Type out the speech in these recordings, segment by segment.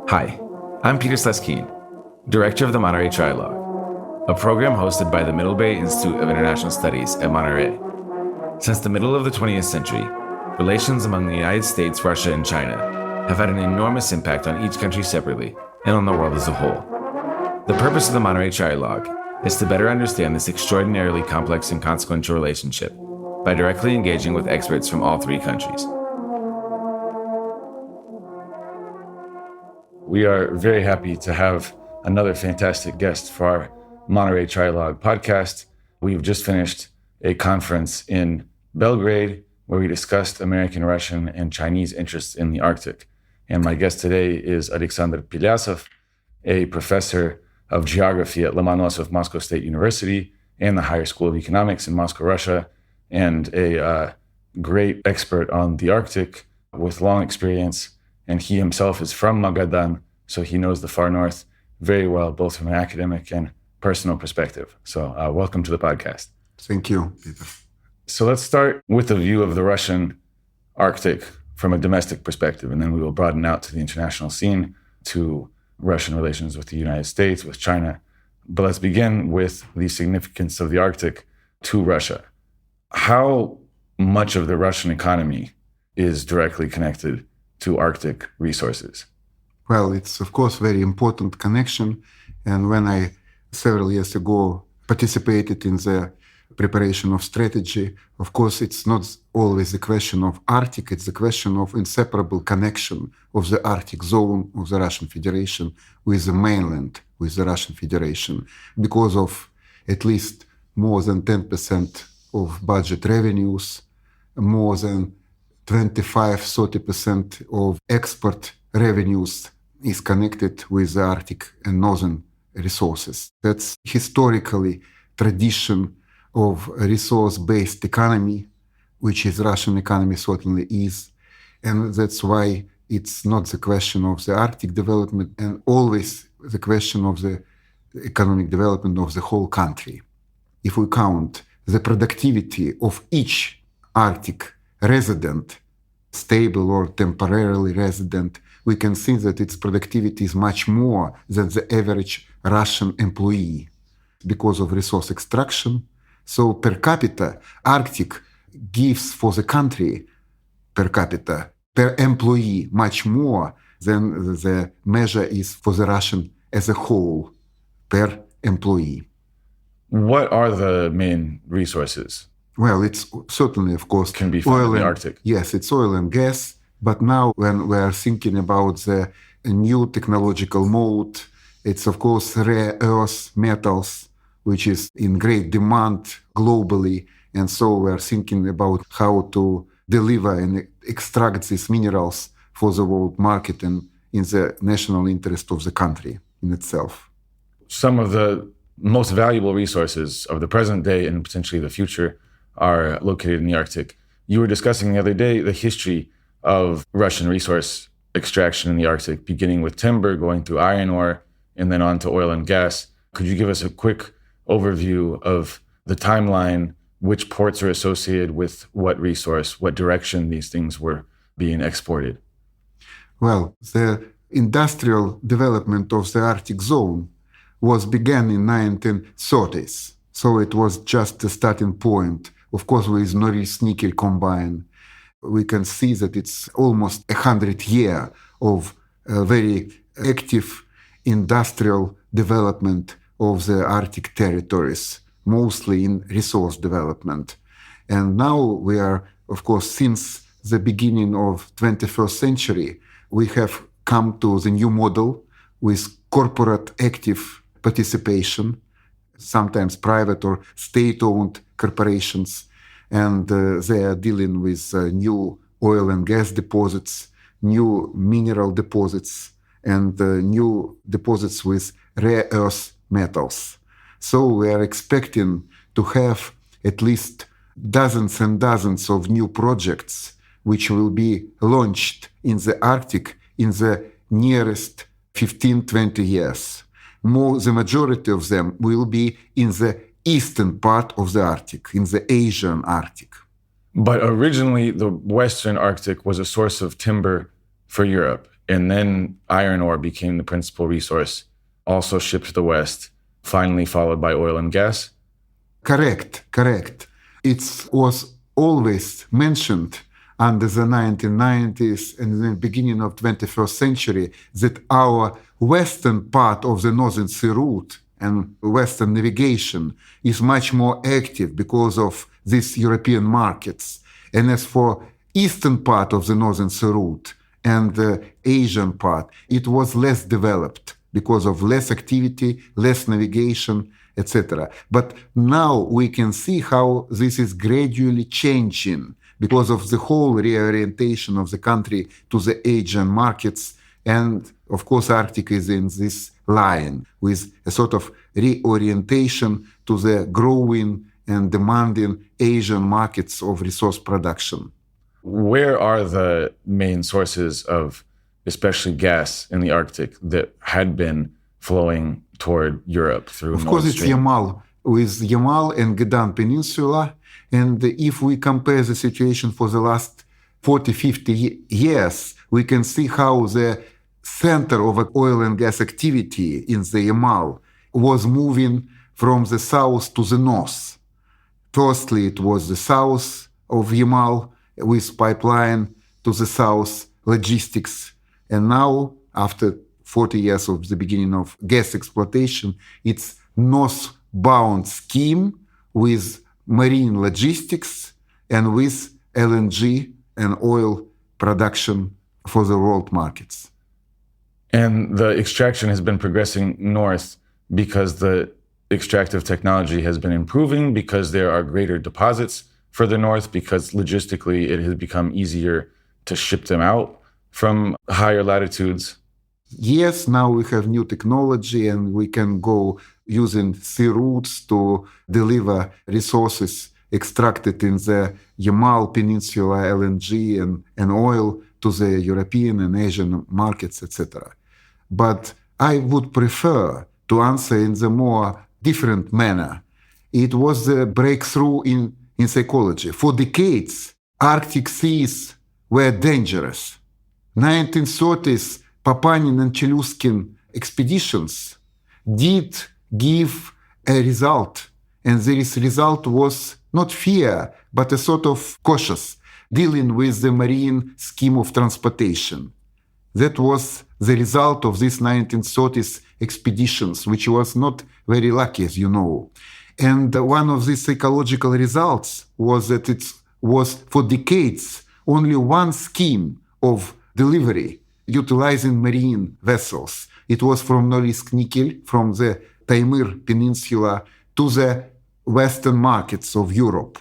Hi, I'm Peter Sleskeen, Director of the Monterey Trialogue, a program hosted by the Middlebury Institute of International Studies at Monterey. Since the middle of the 20th century, relations among the United States, Russia, and China have had an enormous impact on each country separately and on the world as a whole. The purpose of the Monterey Trialogue is to better understand this extraordinarily complex and consequential relationship by directly engaging with experts from all three countries. We are very happy to have another fantastic guest for our Monterey Trialogue podcast. We've just finished a conference in Belgrade where we discussed American, Russian, and Chinese interests in the Arctic. And my guest today is Alexander Pilyasov, a professor of geography at Lomonosov Moscow State University and the Higher School of Economics in Moscow, Russia, and a great expert on the Arctic with long experience. And he himself is from Magadan, so he knows the far north very well, both from an academic and personal perspective. So welcome to the podcast. Thank you, Peter. So let's start with a view of the Russian Arctic from a domestic perspective, and then we will broaden out to the international scene, to Russian relations with the United States, with China. But let's begin with the significance of the Arctic to Russia. How much of the Russian economy is directly connected to Arctic resources? Well, it's of course very important connection. And when I several years ago participated in the preparation of strategy, of course, it's not always the question of Arctic, it's the question of inseparable connection of the Arctic zone of the Russian Federation with the mainland, with the Russian Federation, because of at least more than 10% of budget revenues, more than 25-30% of export revenues is connected with the Arctic and northern resources. That's historically tradition of a resource-based economy, which is Russian economy certainly is. And that's why it's not the question of the Arctic development and always the question of the economic development of the whole country. If we count the productivity of each Arctic resident, stable or temporarily resident, we can see that its productivity is much more than the average Russian employee because of resource extraction. So per capita, Arctic gives for the country per capita, per employee, much more than the measure is for the Russian as a whole per employee. What are the main resources? Well, it's certainly, of course, can be found in the Arctic. Yes, it's oil and gas. But now when we are thinking about the new technological mode, it's, of course, rare earth metals, which is in great demand globally. And so we're thinking about how to deliver and extract these minerals for the world market and in the national interest of the country in itself. Some of the most valuable resources of the present day and potentially the future are located in the Arctic. You were discussing the other day the history of Russian resource extraction in the Arctic, beginning with timber, going through iron ore, and then on to oil and gas. Could you give us a quick overview of the timeline, which ports are associated with what resource, what direction these things were being exported? Well, the industrial development of the Arctic zone began in 1930s. So it was just the starting point. Of course, with Norilsk nickel combined, we can see that it's almost 100 years of very active industrial development of the Arctic territories, mostly in resource development. And now we are, of course, since the beginning of 21st century, we have come to the new model with corporate active participation, sometimes private or state-owned corporations, and they are dealing with new oil and gas deposits, new mineral deposits, and new deposits with rare earth metals. So we are expecting to have at least dozens and dozens of new projects which will be launched in the Arctic in the nearest 15-20 years. The majority of them will be in the eastern part of the Arctic, in the Asian Arctic. But originally, the Western Arctic was a source of timber for Europe. And then iron ore became the principal resource, also shipped to the West, finally followed by oil and gas. Correct. It was always mentioned under the 1990s and the beginning of 21st century that our western part of the Northern Sea route and western navigation is much more active because of these European markets. And as for eastern part of the Northern Sea route and the Asian part, it was less developed because of less activity, less navigation, etc. But now we can see how this is gradually changing because of the whole reorientation of the country to the Asian markets. And of course, Arctic is in this line with a sort of reorientation to the growing and demanding Asian markets of resource production. Where are the main sources of especially gas in the Arctic that had been flowing toward Europe through Of Nord course, it's Stream? Yamal, with Yamal and Gedan Peninsula. And if we compare the situation for the last 40, 50 years, we can see how the center of oil and gas activity in the Yamal was moving from the south to the north. Firstly, it was the south of Yamal with pipeline to the south, logistics. And now, after 40 years of the beginning of gas exploitation, it's northbound scheme with marine logistics and with LNG and oil production for the world markets. And the extraction has been progressing north because the extractive technology has been improving, because there are greater deposits further north, because logistically it has become easier to ship them out from higher latitudes. Yes, now we have new technology and we can go using sea routes to deliver resources extracted in the Yamal Peninsula, LNG and oil to the European and Asian markets, etc. But I would prefer to answer in the more different manner. It was the breakthrough in psychology. For decades, Arctic seas were dangerous. 1930s, Papanin and Cheluzkin expeditions did give a result. And this result was not fear, but a sort of cautious, dealing with the marine scheme of transportation. That was the result of these 1930s expeditions, which was not very lucky, as you know. And one of these psychological results was that it was for decades only one scheme of delivery utilizing marine vessels. It was from Norilsk Nickel, from the Taimyr Peninsula to the Western markets of Europe.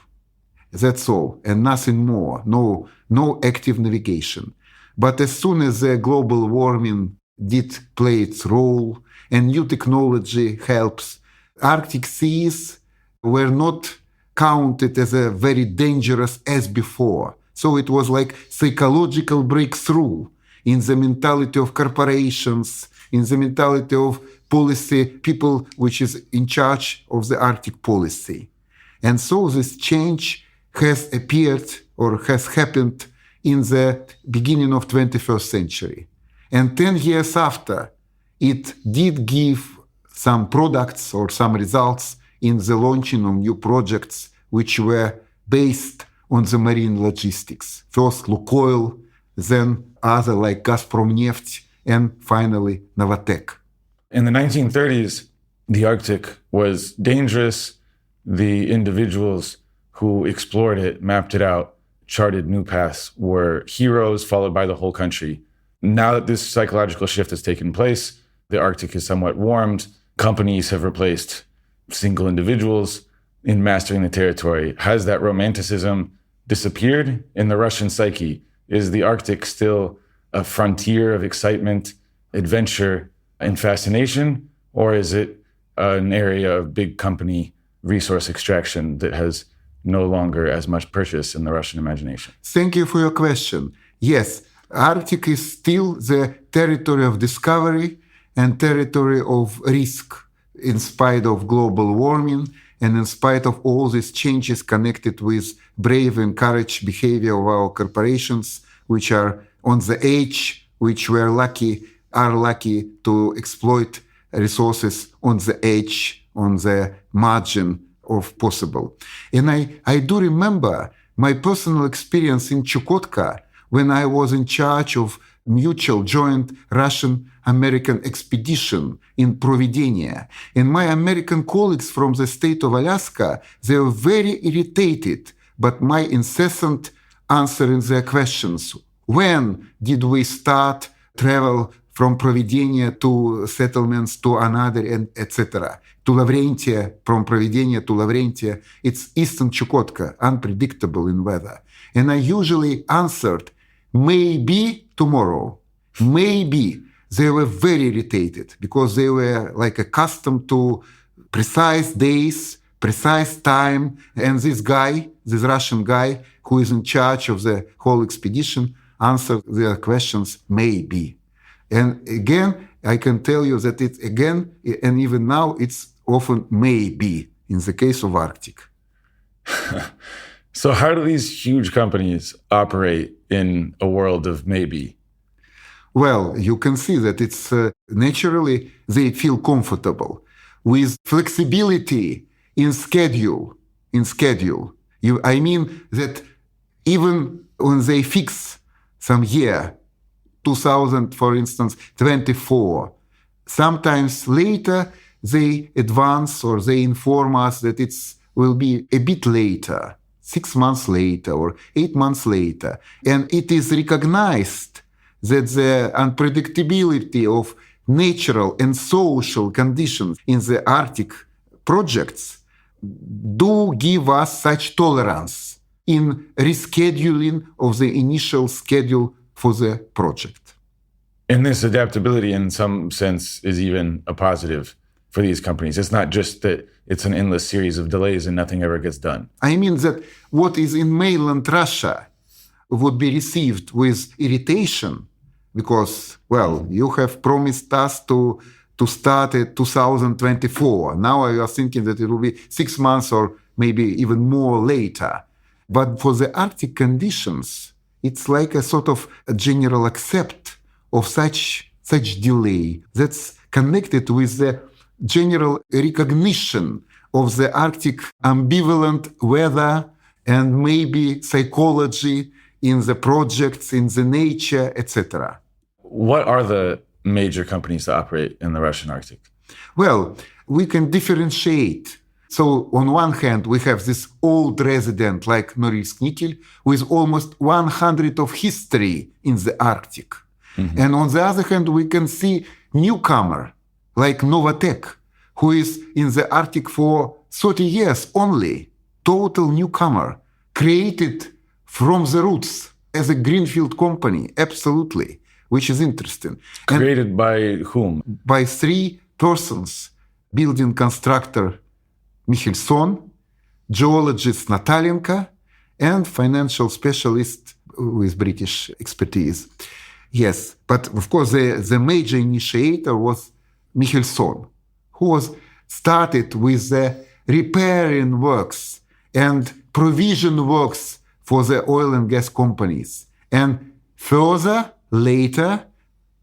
That's all, and nothing more. No active navigation. But as soon as the global warming did play its role and new technology helps, Arctic seas were not counted as a very dangerous as before. So it was like psychological breakthrough in the mentality of corporations, in the mentality of policy people which is in charge of the Arctic policy. And so this change has appeared or has happened in the beginning of 21st century. And 10 years after, it did give some products or some results in the launching of new projects which were based on the marine logistics. First Lukoil, then other like Gazpromneft, and finally Novatek. In the 1930s, the Arctic was dangerous. The individuals who explored it, mapped it out, charted new paths, were heroes, followed by the whole country. Now that this psychological shift has taken place, the Arctic is somewhat warmed. Companies have replaced single individuals in mastering the territory. Has that romanticism disappeared in the Russian psyche? Is the Arctic still a frontier of excitement, adventure, and fascination? Or is it an area of big company resource extraction that has no longer as much purchase in the Russian imagination? Thank you for your question. Yes, Arctic is still the territory of discovery and territory of risk in spite of global warming And in spite of all these changes connected with brave and courage behavior of our corporations, which are on the edge, which are lucky to exploit resources on the edge, on the margin of possible. And I do remember my personal experience in Chukotka when I was in charge of mutual joint Russian-American expedition in Providenia. And my American colleagues from the state of Alaska, they were very irritated by my incessant answering their questions. When did we start travel from Providenia to settlements to another, and etc.? To Lavrentia, from Providenia to Lavrentia, it's eastern Chukotka, unpredictable in weather. And I usually answered, maybe tomorrow, maybe. They were very irritated because they were like accustomed to precise days, precise time. And this Russian guy who is in charge of the whole expedition answered their questions, maybe. And again, I can tell you that it again, and even now, it's often maybe in the case of Arctic. So how do these huge companies operate in a world of maybe? Well, you can see that it's naturally they feel comfortable with flexibility in schedule. I mean that even when they fix some year, 2000, for instance, 24, sometimes later they advance or they inform us that it will be a bit later, 6 months later or 8 months later. And it is recognized that the unpredictability of natural and social conditions in the Arctic projects do give us such tolerance in rescheduling of the initial schedule for the project. And this adaptability in some sense is even a positive for these companies. It's not just that it's an endless series of delays and nothing ever gets done. I mean that what is in mainland Russia would be received with irritation because, well, you have promised us to start at 2024. Now I was thinking that it will be 6 months or maybe even more later. But for the Arctic conditions, it's like a sort of a general accept of such delay that's connected with the general recognition of the Arctic ambivalent weather and maybe psychology in the projects, in the nature, etc. What are the major companies that operate in the Russian Arctic? Well, we can differentiate. So on one hand, we have this old resident like Norilsk Nickel with almost 100 of history in the Arctic. Mm-hmm. And on the other hand, we can see newcomer like Novatek, who is in the Arctic for 30 years only, total newcomer, created from the roots as a greenfield company, absolutely, which is interesting. Created and by whom? By 3 persons, building constructor Michelson, geologist Natalenko, and financial specialist with British expertise. Yes, but of course the major initiator was Michelson, who was started with the repairing works and provision works for the oil and gas companies. And further, later,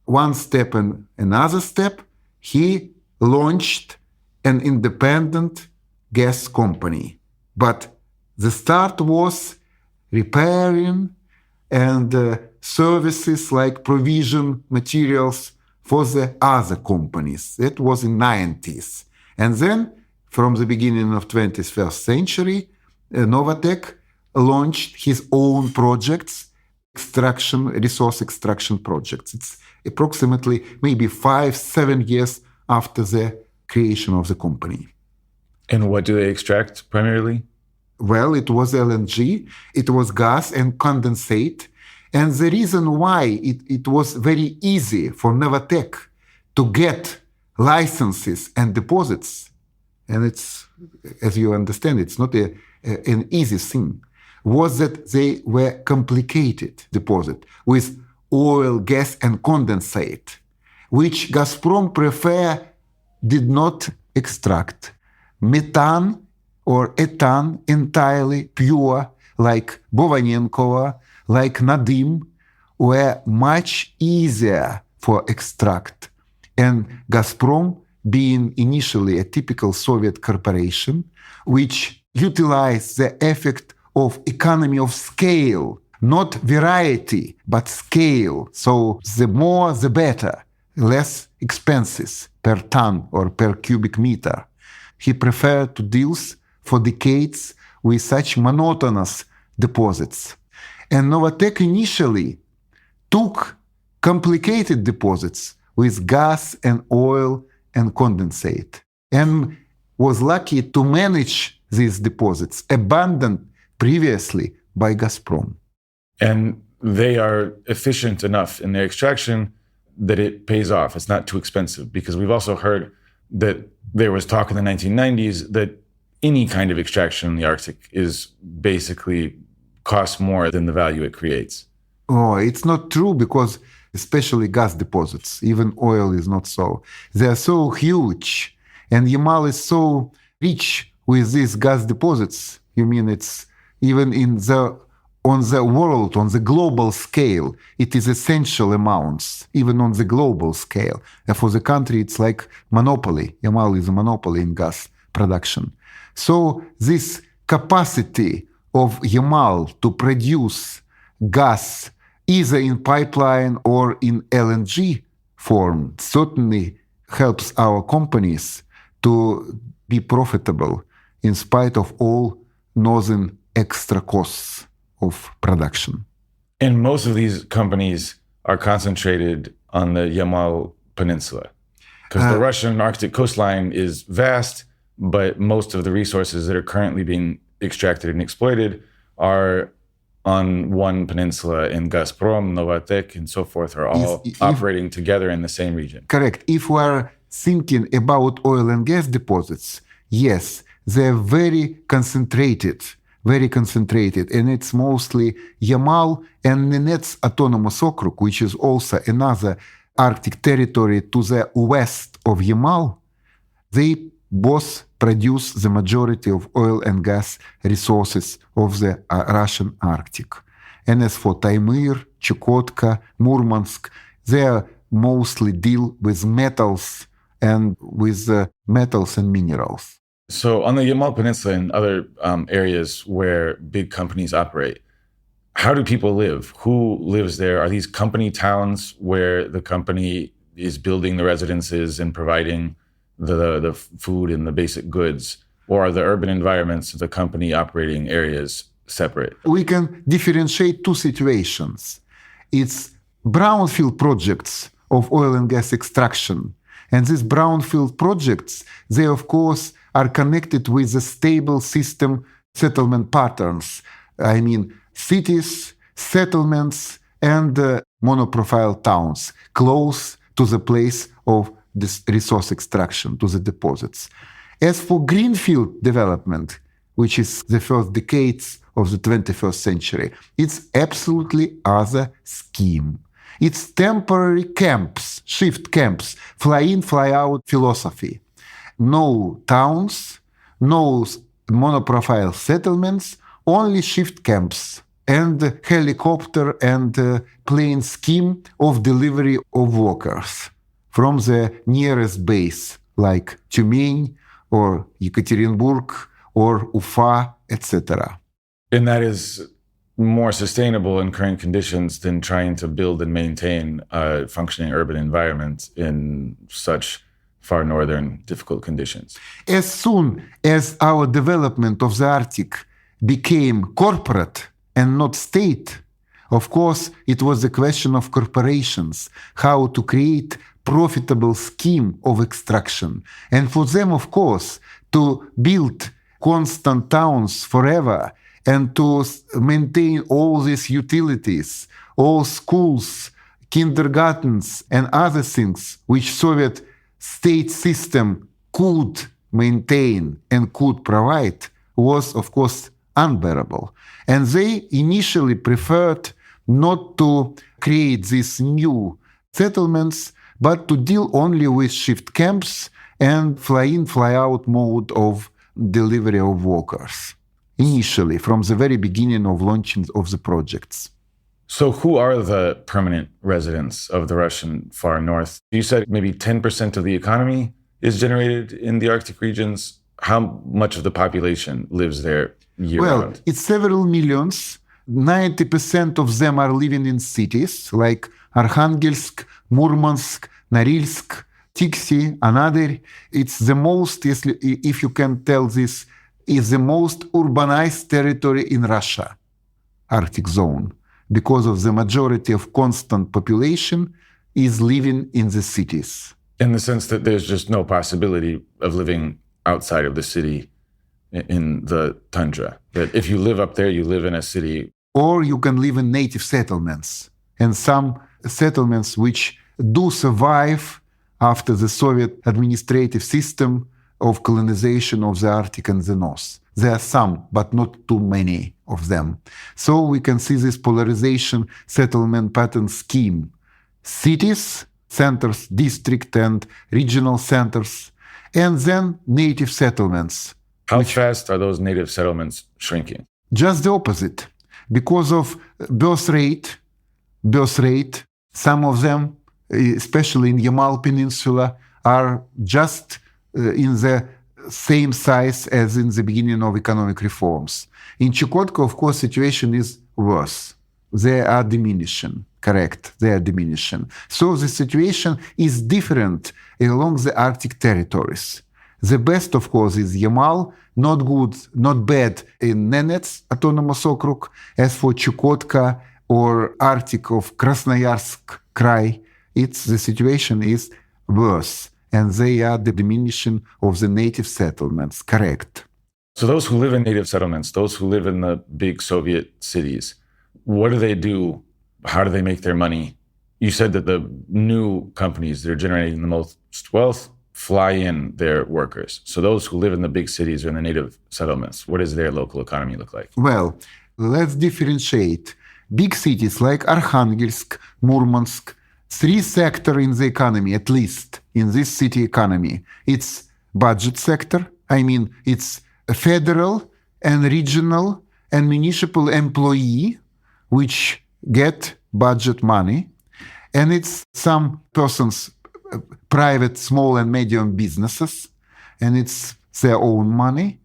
one step and another step, he launched an independent gas company. But the start was repairing and services like provision materials for the other companies. That was in 90s. And then, from the beginning of 21st century, Novatek launched his own projects, resource extraction projects. It's approximately maybe 5-7 years after the creation of the company. And what do they extract primarily? Well, it was LNG, it was gas and condensate. And the reason why it was very easy for Novatek to get licenses and deposits, and it's, as you understand, it's not an easy thing, was that they were complicated deposit with oil, gas, and condensate, which Gazprom did not extract. Methane or Etan entirely pure, like Bovanenkova, like Nadim, were much easier for extract. And Gazprom, being initially a typical Soviet corporation, which utilized the effect of economy of scale, not variety, but scale. So the more, the better, less expenses per ton or per cubic meter. He preferred to deal for decades with such monotonous deposits. And Novatek initially took complicated deposits with gas and oil and condensate, and was lucky to manage these deposits, abandoned previously by Gazprom. And they are efficient enough in their extraction that it pays off. It's not too expensive, because we've also heard that there was talk in the 1990s that any kind of extraction in the Arctic is basically costs more than the value it creates. Oh, it's not true, because especially gas deposits, even oil is not so. They are so huge, and Yamal is so rich with these gas deposits. You mean it's even on the world, on the global scale, it is essential amounts, even on the global scale. And for the country, it's like monopoly. Yamal is a monopoly in gas production. So this capacity of Yamal to produce gas either in pipeline or in LNG form certainly helps our companies to be profitable in spite of all northern extra costs of production. And most of these companies are concentrated on the Yamal Peninsula, because the Russian Arctic coastline is vast, but most of the resources that are currently being extracted and exploited are on one peninsula, and Gazprom, Novatek, and so forth are all operating together in the same region. Correct. If we are thinking about oil and gas deposits, yes, they're very concentrated, and it's mostly Yamal and Nenets Autonomous Okrug, which is also another Arctic territory to the west of Yamal. They both produce the majority of oil and gas resources of the Russian Arctic. And as for Taimyr, Chukotka, Murmansk, they mostly deal with metals and minerals. So on the Yamal Peninsula and other areas where big companies operate, how do people live? Who lives there? Are these company towns where the company is building the residences and providing the food and the basic goods? Or are the urban environments of the company operating areas separate? We can differentiate two situations. It's brownfield projects of oil and gas extraction. And these brownfield projects, they of course are connected with the stable system settlement patterns. I mean, cities, settlements, and monoprofile towns close to the place of this resource extraction, to the deposits. As for greenfield development, which is the first decades of the 21st century, it's absolutely other scheme. It's temporary camps, shift camps, fly in, fly out philosophy. No towns, no monoprofile settlements, only shift camps and helicopter and plane scheme of delivery of workers from the nearest base, like Tyumen or Yekaterinburg or Ufa, etc. And that is more sustainable in current conditions than trying to build and maintain a functioning urban environment in such far northern difficult conditions. As soon as our development of the Arctic became corporate and not state, of course, it was a question of corporations, how to create profitable scheme of extraction. And for them, of course, to build constant towns forever and to maintain all these utilities, all schools, kindergartens, and other things which Soviet state system could maintain and could provide was, of course, unbearable. And they initially preferred not to create these new settlements, but to deal only with shift camps and fly-in, fly-out mode of delivery of workers, initially, from the very beginning of launching of the projects. So who are the permanent residents of the Russian far north? You said maybe 10% of the economy is generated in the Arctic regions. How much of the population lives there year-round? Well, it's several millions. 90% of them are living in cities like Arkhangelsk, Murmansk, Norilsk, Tiksi, another. It's the most, if you can tell this, is the most urbanized territory in Russia, Arctic zone, because of the majority of constant population is living in the cities. In the sense that there's just no possibility of living outside of the city in the tundra. That if you live up there, you live in a city. Or you can live in native settlements, and some settlements which do survive after the Soviet administrative system of colonization of the Arctic and the North. There are some, but not too many of them. So we can see this polarization settlement pattern scheme. Cities, centers, district and regional centers, and then native settlements. How fast are those native settlements shrinking? Just the opposite. Because of birth rate, some of them, especially in Yamal Peninsula, are just in the same size as in the beginning of economic reforms. In Chukotka, of course, situation is worse. They are diminishing, correct, they are diminishing. So the situation is different along the Arctic territories. The best, of course, is Yamal, not good, not bad in Nenets Autonomous Okrug. As for Chukotka or Arctic of Krasnoyarsk Krai, the situation is worse, and they are the diminishing of the native settlements, correct. So those who live in native settlements, those who live in the big Soviet cities, what do they do? How do they make their money? You said that the new companies that are generating the most wealth fly in their workers. So those who live in the big cities or in the native settlements, what does their local economy look like? Well, let's differentiate. Big cities like Arkhangelsk, Murmansk, three sectors in the economy, at least in this city economy. It's budget sector. I mean, it's a federal and regional and municipal employee which get budget money. And it's some persons, private, small and medium businesses, and it's their own money.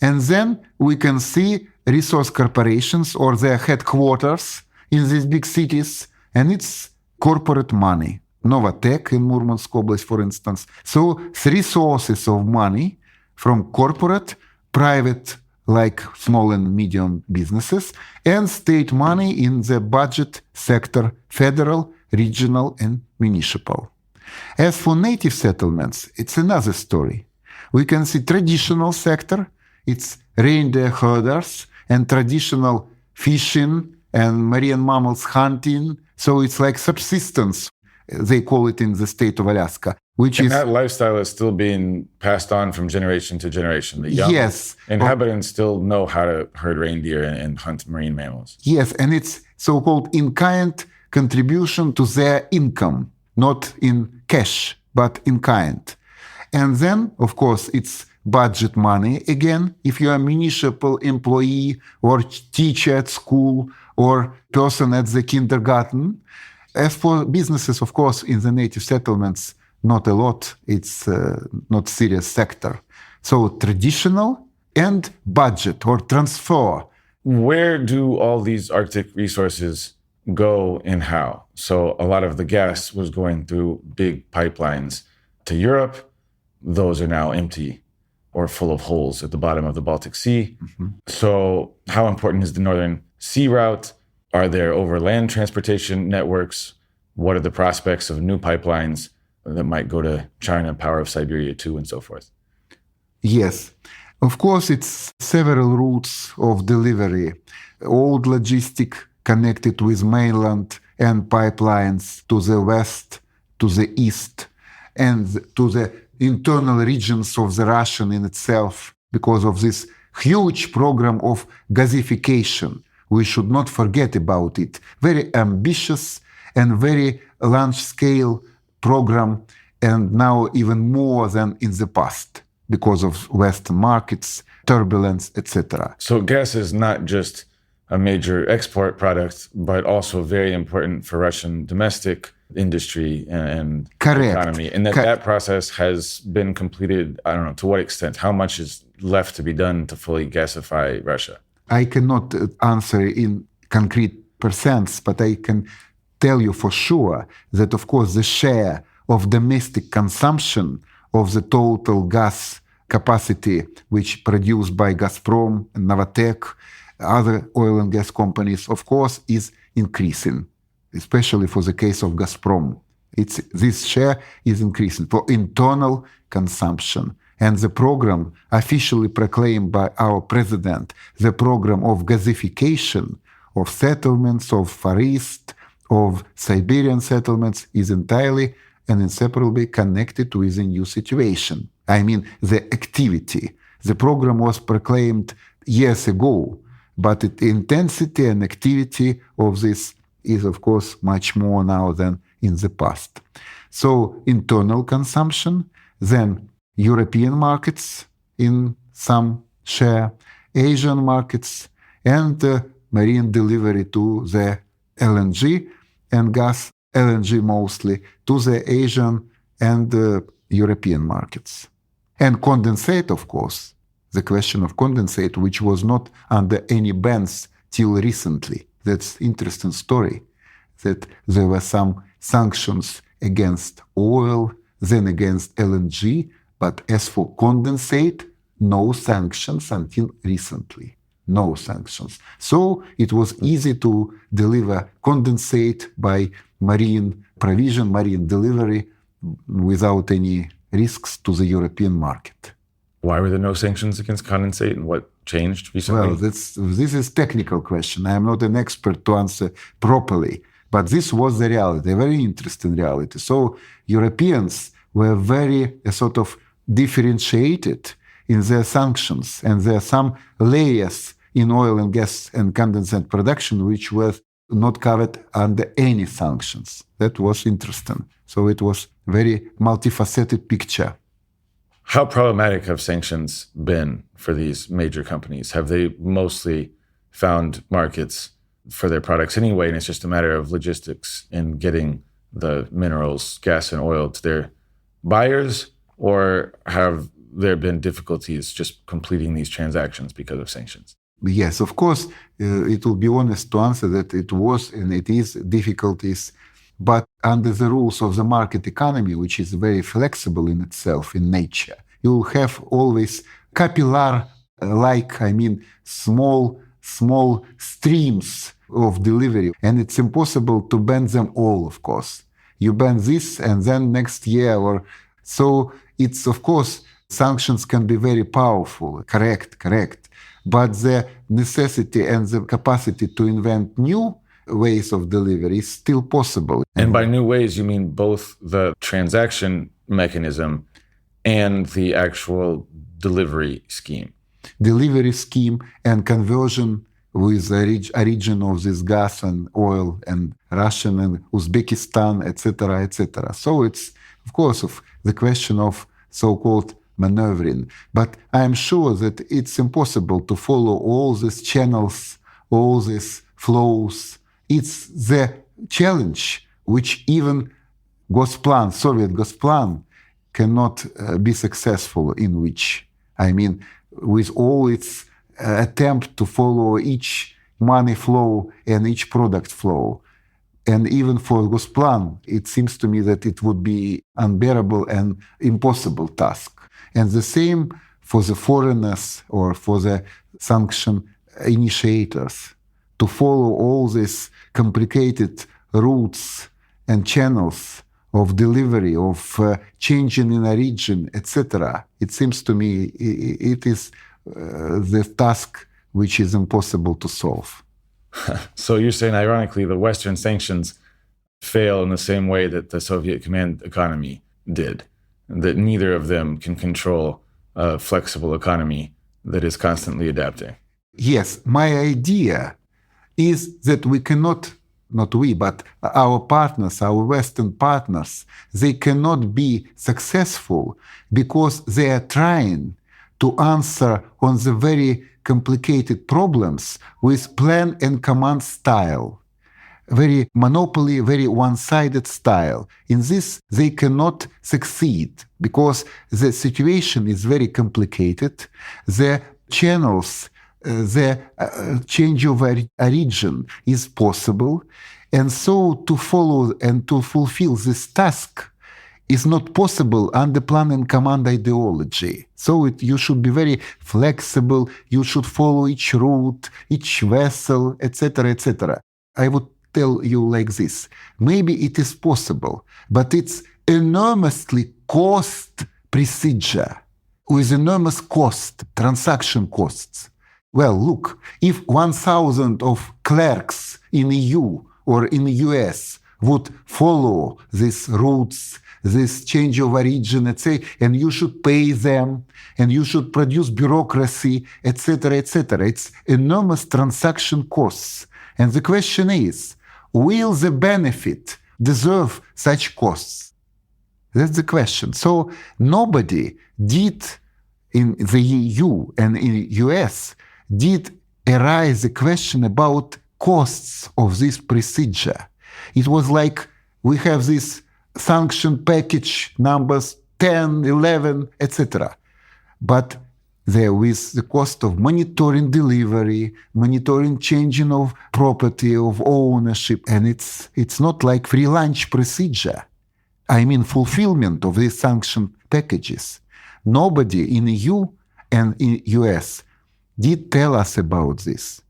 And then we can see resource corporations or their headquarters in these big cities, and it's corporate money. Novatek in Murmansk Oblast, for instance. So three sources of money from corporate, private, like small and medium businesses, and state money in the budget sector, federal, regional, and municipal. As for native settlements, it's another story. We can see traditional sector, it's reindeer herders and traditional fishing and marine mammals hunting. So it's like subsistence, they call it in the state of Alaska. And that lifestyle is still being passed on from generation to generation. The young inhabitants still know how to herd reindeer and hunt marine mammals. Yes, and it's so-called in-kind contribution to their income, not in cash, but in kind. And then, of course, it's budget money. Again, if you are a municipal employee or teacher at school or person at the kindergarten. As for businesses, of course, in the native settlements, not a lot. It's not serious sector. So traditional and budget or transfer. Where do all these Arctic resources go and how? So a lot of the gas was going through big pipelines to Europe. Those are now empty or full of holes at the bottom of the Baltic Sea. Mm-hmm. So how important is the Northern Sea route? Are there overland transportation networks? What are the prospects of new pipelines that might go to China, Power of Siberia too, and so forth? Yes. Of course, it's several routes of delivery. Old logistic connected with mainland and pipelines to the west, to the east, and to the internal regions of the Russian in itself, because of this huge program of gasification. We should not forget about it. Very ambitious and very large-scale program, and now even more than in the past. because of Western markets, turbulence, etc. So gas is not just a major export product, but also very important for Russian domestic industry and economy. And that process has been completed, I don't know, to what extent? How much is left to be done to fully gasify Russia? I cannot answer in concrete percents, but I can tell you for sure that, of course, the share of domestic consumption of the total gas capacity which produced by Gazprom, Novatek, other oil and gas companies, of course, is increasing, especially for the case of Gazprom. This share is increasing for internal consumption. And the program officially proclaimed by our president, the program of gasification of settlements, of Far East, of Siberian settlements, is entirely and inseparably connected with the new situation. I mean, the activity. The program was proclaimed years ago, but the intensity and activity of this is, of course, much more now than in the past. So, internal consumption, then European markets in some share, Asian markets, and marine delivery to the LNG and gas, LNG mostly, to the Asian and European markets. And condensate, of course, the question of condensate, which was not under any bans till recently. That's an interesting story, that there were some sanctions against oil, then against LNG, but as for condensate, no sanctions until recently. No sanctions. So it was easy to deliver condensate by marine provision, marine delivery, without any risks to the European market. Why were there no sanctions against condensate, and what changed recently? Well, this is a technical question. I am not an expert to answer properly, but this was the reality, a very interesting reality. So Europeans were very sort of differentiated in their sanctions, and there are some layers in oil and gas and condensate production which were not covered under any sanctions. That was interesting. So it was very multifaceted picture. How problematic have sanctions been for these major companies? Have they mostly found markets for their products anyway, and it's just a matter of logistics in getting the minerals, gas and oil to their buyers? Or have there been difficulties just completing these transactions because of sanctions? Yes, of course, it will be honest to answer that it was and it is difficulties, but under the rules of the market economy, which is very flexible in itself, in nature, you will have always small streams of delivery, and it's impossible to ban them all, of course. You ban this and then next year or so. It's, of course, sanctions can be very powerful, correct. But the necessity and the capacity to invent new ways of delivery is still possible. And by new ways, you mean both the transaction mechanism and the actual delivery scheme? Delivery scheme and conversion with the origin of this gas and oil and Russian and Uzbekistan, etc., etc. So it's, of course, the question of so-called maneuvering. But I'm sure that it's impossible to follow all these channels, all these flows. It's the challenge which even Soviet Gosplan cannot be successful in, which, I mean, with all its attempt to follow each money flow and each product flow. And even for Gosplan, it seems to me that it would be unbearable and impossible task. And the same for the foreigners or for the sanction initiators to follow all these complicated routes and channels of delivery, of changing in a region, etc. It seems to me it is the task which is impossible to solve. So you're saying, ironically, the Western sanctions fail in the same way that the Soviet command economy did, that neither of them can control a flexible economy that is constantly adapting. Yes, my idea is that we cannot not we, but our partners, our Western partners, they cannot be successful because they are trying to answer on the very complicated problems with plan and command style. Very monopoly, very one-sided style. In this, they cannot succeed because the situation is very complicated. The channels, the change of origin is possible. And so to follow and to fulfill this task is not possible under plan and command ideology. So you should be very flexible. You should follow each route, each vessel, etc., etc. I would tell you like this. Maybe it is possible, but it's enormously cost procedure with enormous cost, transaction costs. Well, look, if 1,000 of clerks in EU or in the US would follow these routes, this change of origin, etc., and you should pay them, and you should produce bureaucracy, etc., etc. It's enormous transaction costs. And the question is, will the benefit deserve such costs? That's the question. So nobody did in the EU and in US did arise the question about costs of this procedure. It was like we have this sanction package numbers 10, 11, etc. But there with the cost of monitoring delivery, monitoring changing of property, of ownership, and it's not like free lunch procedure. I mean fulfillment of these sanction packages. Nobody in EU and in US did tell us about this.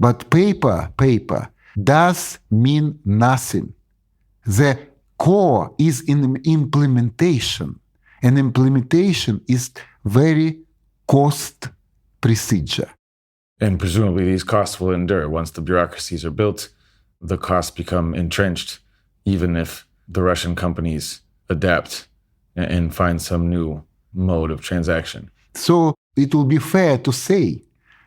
But paper does mean nothing. The core is in implementation, and implementation is very cost procedure. And presumably these costs will endure. Once the bureaucracies are built, the costs become entrenched, even if the Russian companies adapt and find some new mode of transaction. So it will be fair to say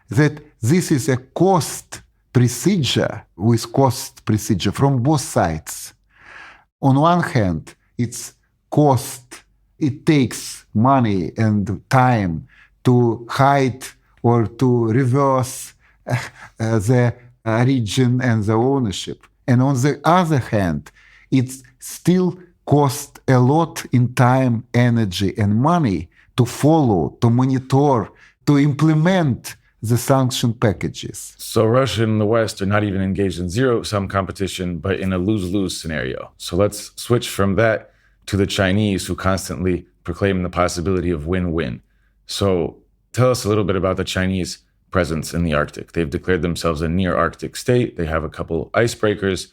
that this is a cost procedure with cost procedure from both sides. On one hand, it's cost, it takes money and time to hide or to reverse the origin and the ownership. And on the other hand, it still costs a lot in time, energy, and money to follow, to monitor, to implement the sanction packages. So Russia and the West are not even engaged in zero-sum competition, but in a lose-lose scenario. So let's switch from that to the Chinese, who constantly proclaim the possibility of win-win. So tell us a little bit about the Chinese presence in the Arctic. They've declared themselves a near-Arctic state. They have a couple icebreakers.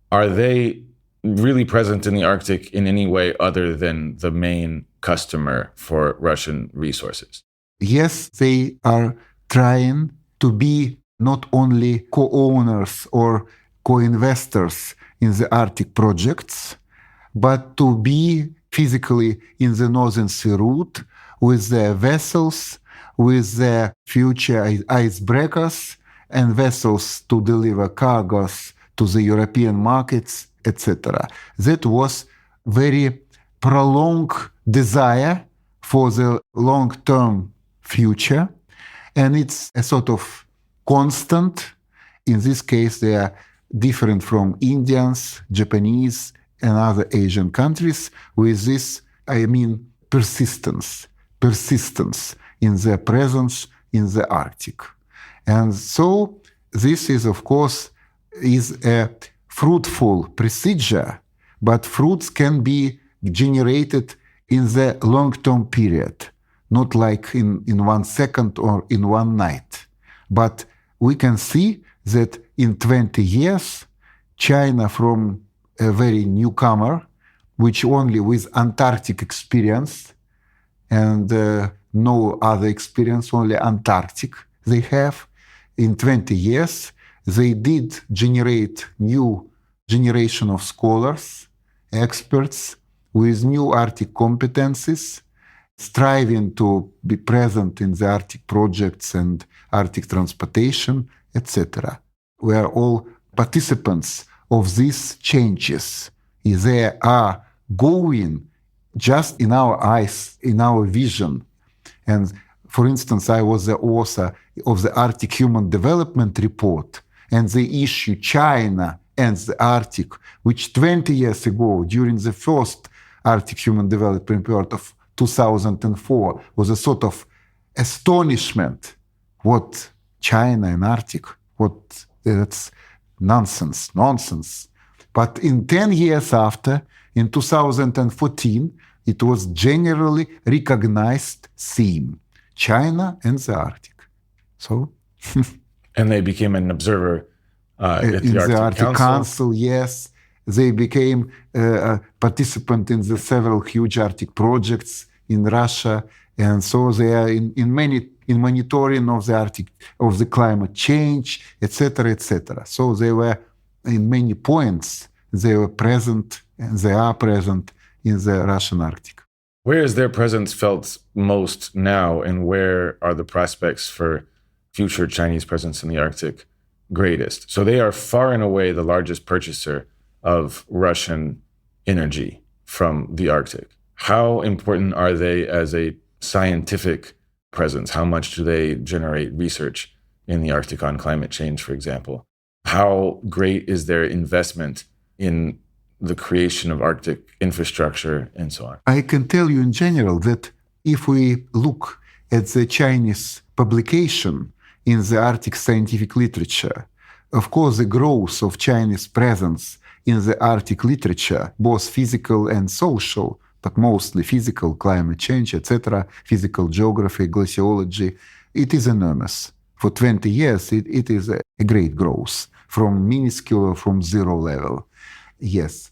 Are they really present in the Arctic in any way other than the main customer for Russian resources? Yes, they are trying to be not only co-owners or co-investors in the Arctic projects, but to be physically in the Northern Sea route with their vessels, with their future icebreakers and vessels to deliver cargoes to the European markets, etc. That was very prolonged desire for the long-term future. And it's a sort of constant. In this case, they are different from Indians, Japanese, and other Asian countries with this, persistence in their presence in the Arctic. And so this is, of course, is a fruitful procedure, but fruits can be generated in the long-term period, not like in 1 second or in one night. But we can see that in 20 years, China from a very newcomer, which only with Antarctic experience and no other experience, only Antarctic they have, in 20 years, they did generate new generation of scholars, experts with new Arctic competencies, striving to be present in the Arctic projects and Arctic transportation, etc. We are all participants of these changes. They are going just in our eyes, in our vision. And for instance, I was the author of the Arctic Human Development Report, and the issue China and the Arctic, which 20 years ago, during the first Arctic Human Development Report of 2004, was a sort of astonishment. What China and Arctic, what that's nonsense. But in 10 years after, in 2014, it was generally recognized theme, China and the Arctic. So, and they became an observer at in the the Arctic Council, yes. They became a participant in the several huge Arctic projects in Russia, and so they are in monitoring of the Arctic, of the climate change, etc., etc. So they were in many points. They were present, and they are present in the Russian Arctic. Where is their presence felt most now, and where are the prospects for future Chinese presence in the Arctic greatest? So they are far and away the largest purchaser of Russian energy from the Arctic. How important are they as a scientific presence? How much do they generate research in the Arctic on climate change, for example? How great is their investment in the creation of Arctic infrastructure and so on? I can tell you in general that if we look at the Chinese publication in the Arctic scientific literature, of course, the growth of Chinese presence in the Arctic literature, both physical and social, but mostly physical, climate change, etc., physical geography, glaciology, it is enormous. For 20 years, it is a great growth from minuscule, from zero level. Yes.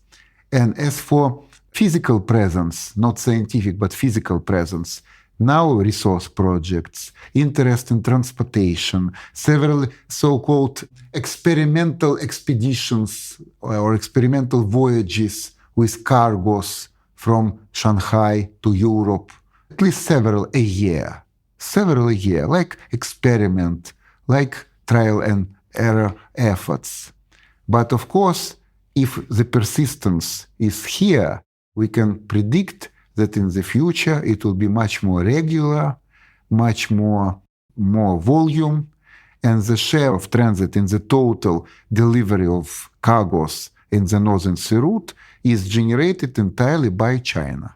And as for physical presence, not scientific, but physical presence, now resource projects, interest in transportation, several so-called experimental expeditions or experimental voyages with cargoes from Shanghai to Europe, at least several a year, like experiment, like trial and error efforts. But of course, if the persistence is here, we can predict that in the future it will be much more regular, much more volume, and the share of transit in the total delivery of cargoes in the Northern Sea route is generated entirely by China.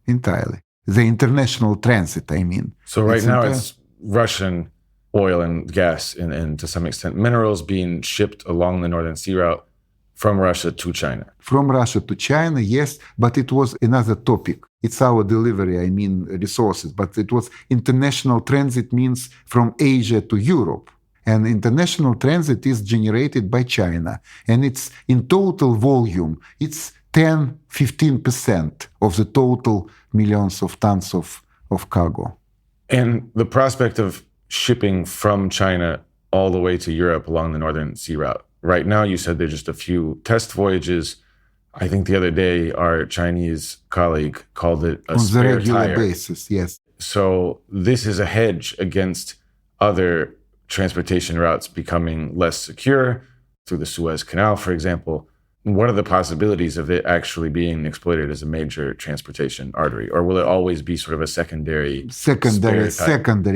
Entirely. The international transit, I mean. So right now it's Russian oil and gas and to some extent minerals being shipped along the Northern Sea route from Russia to China. From Russia to China, yes, but it was another topic. It's our delivery, I mean resources, but it was international transit means from Asia to Europe. And international transit is generated by China. And it's in total volume, it's 10-15% of the total millions of tons of cargo. And the prospect of shipping from China all the way to Europe along the Northern Sea route. Right now, you said there's just a few test voyages. I think the other day, our Chinese colleague called it a spare tire. On the regular basis, yes. So this is a hedge against other transportation routes becoming less secure through the Suez Canal, for example. What are the possibilities of it actually being exploited as a major transportation artery? Or will it always be sort of a secondary,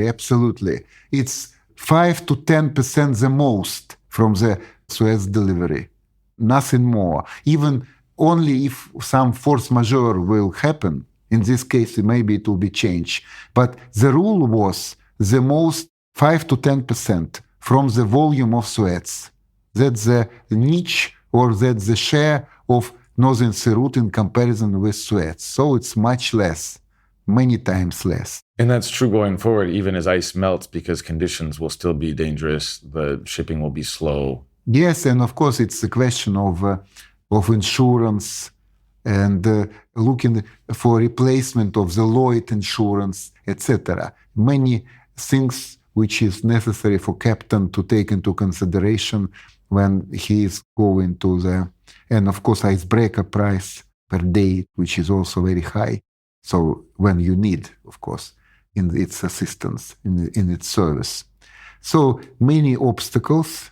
absolutely. It's 5 to 10% the most from the Suez delivery. Nothing more. Even only if some force majeure will happen, in this case, maybe it will be changed. But the rule was the most 5 to 10% from the volume of Suez. That's the niche, or that's the share of Northern Sea route in comparison with Suez. So it's much less, many times less. And that's true going forward, even as ice melts, because conditions will still be dangerous. The shipping will be slow. Yes, and of course it's a question of insurance and looking for replacement of the Lloyd insurance, etc. Many things which is necessary for captain to take into consideration when he is going to the, and of course icebreaker price per day, which is also very high. So when you need, of course, in its assistance, in its service. So many obstacles.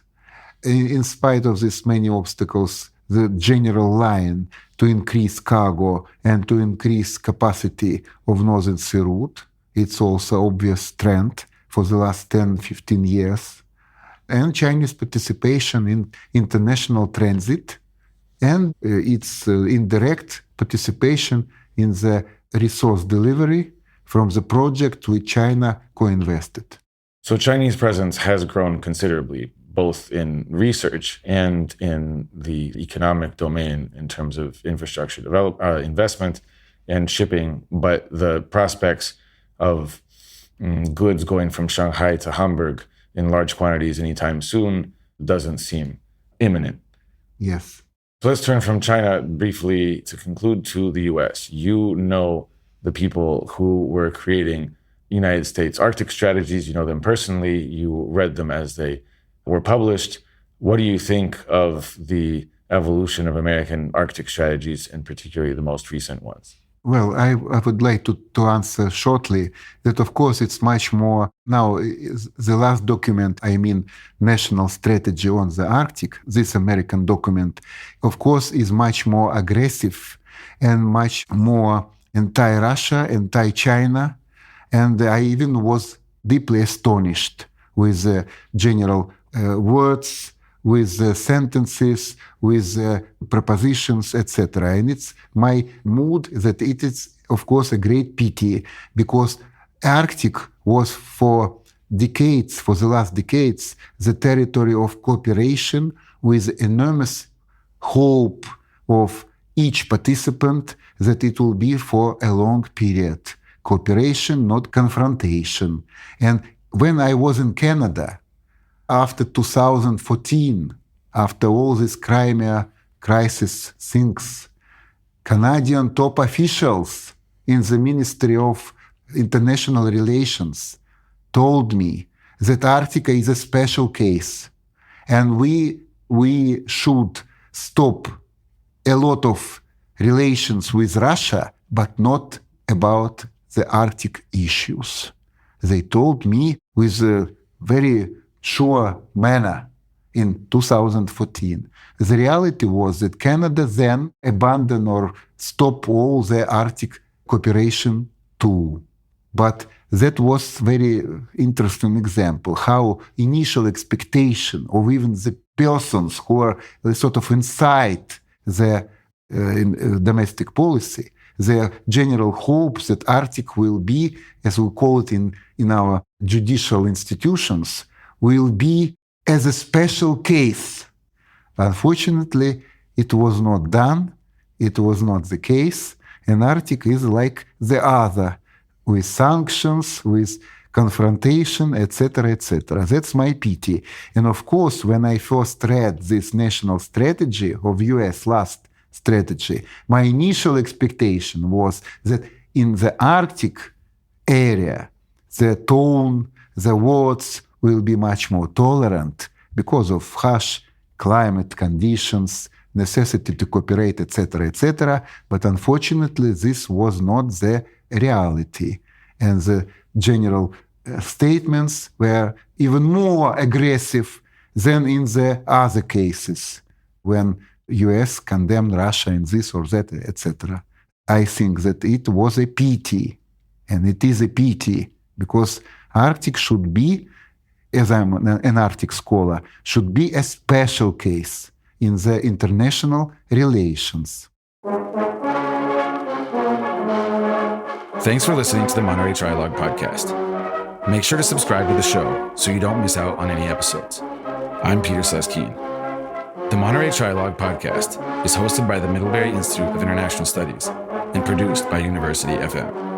in spite of these many obstacles, the general line to increase cargo and to increase capacity of Northern Sea Route. It's also obvious trend for the last 10, 15 years. And Chinese participation in international transit and its indirect participation in the resource delivery from the project which China co-invested. So Chinese presence has grown considerably, both in research and in the economic domain in terms of infrastructure investment and shipping. But the prospects of goods going from Shanghai to Hamburg in large quantities anytime soon doesn't seem imminent. Yes. So let's turn from China briefly to conclude to the US. You know the people who were creating United States Arctic strategies. You know them personally. You read them as they were published. What do you think of the evolution of American Arctic strategies, and particularly the most recent ones? Well, I would like to answer shortly that, of course, it's much more now. The last document, National Strategy on the Arctic, this American document, of course, is much more aggressive and much more anti-Russia, anti-China. And I even was deeply astonished with the general words, with the sentences, with the propositions, etc. And it's my mood that it is, of course, a great pity, because Arctic was for the last decades, the territory of cooperation with enormous hope of each participant that it will be for a long period. Cooperation, not confrontation. And when I was in Canada, after 2014, after all this Crimea crisis things, Canadian top officials in the Ministry of International Relations told me that Arctica is a special case, and we should stop a lot of relations with Russia, but not about the Arctic issues. They told me with a very sure manner in 2014. The reality was that Canada then abandoned or stopped all the Arctic cooperation too. But that was very interesting example, how initial expectation of even the persons who are sort of inside the domestic policy, their general hopes that Arctic will be, as we call it in our judicial institutions, will be as a special case. Unfortunately, it was not done. It was not the case. And Arctic is like the other, with sanctions, with confrontation, etc., etc. That's my pity. And of course, when I first read this national strategy of US last strategy, my initial expectation was that in the Arctic area, the tone, the words will be much more tolerant because of harsh climate conditions, necessity to cooperate, etc., etc. But unfortunately, this was not the reality. And the general statements were even more aggressive than in the other cases when US condemned Russia in this or that, etc. I think that it was a pity, and it is a pity, because Arctic should be, as I'm an Arctic scholar, should be a special case in the international relations. Thanks for listening to the Monterey Trialogue Podcast. Make sure to subscribe to the show so you don't miss out on any episodes. I'm Peter Sleskeen. The Monterey Trialogue Podcast is hosted by the Middlebury Institute of International Studies and produced by University FM.